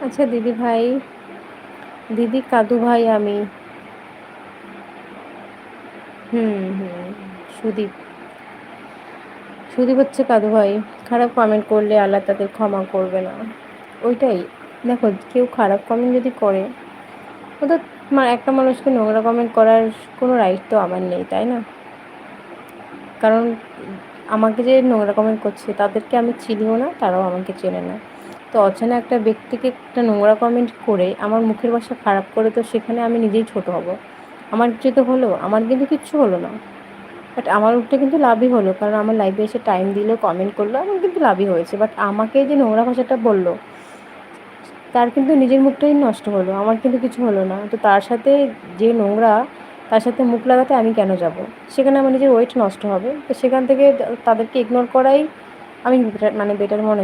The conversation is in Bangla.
আচ্ছা দিদি ভাই, দিদি কাদু ভাই আমি। হুম। সুদীপ, সুদীপ হচ্ছে কাদু ভাই। খারাপ কমেন্ট করলে আল্লাহ তাদের ক্ষমা করবে না, ওইটাই। দেখো, কেউ খারাপ কমেন্ট যদি করে, ও তো একটা মানুষকে নোংরা কমেন্ট করার কোনো রাইট তো আমার নেই, তাই না? কারণ আমাকে যে নোংরা কমেন্ট করছে তাদেরকে আমি চিনিও না, তারাও আমাকে চেনে না। তো অচেনা একটা ব্যক্তিকে একটা নোংরা কমেন্ট করে আমার মুখের ভাষা খারাপ করে, তো সেখানে আমি নিজেই ছোট হব। আমার যেটা হলো, আমার কিন্তু কিচ্ছু হলো না, বাট আমার উল্টে কিন্তু লাভই হলো, কারণ আমার লাইফে এসে টাইম দিল, কমেন্ট করলো, আমার কিন্তু লাভই হয়েছে। বাট আমাকে যে নোংরা ভাষাটা বললো, তার কিন্তু নিজের মুখটাই নষ্ট হলো, আমার কিন্তু কিছু হলো না। তো তার সাথে যে নোংরা, তার সাথে মুখ লাগাতে আমি কেন যাব? সেখানে আমার নিজের ওয়েট নষ্ট হবে। তো সেখান থেকে তাদেরকে ইগনোর করাই আমি বেটার, মানে বেটার মনে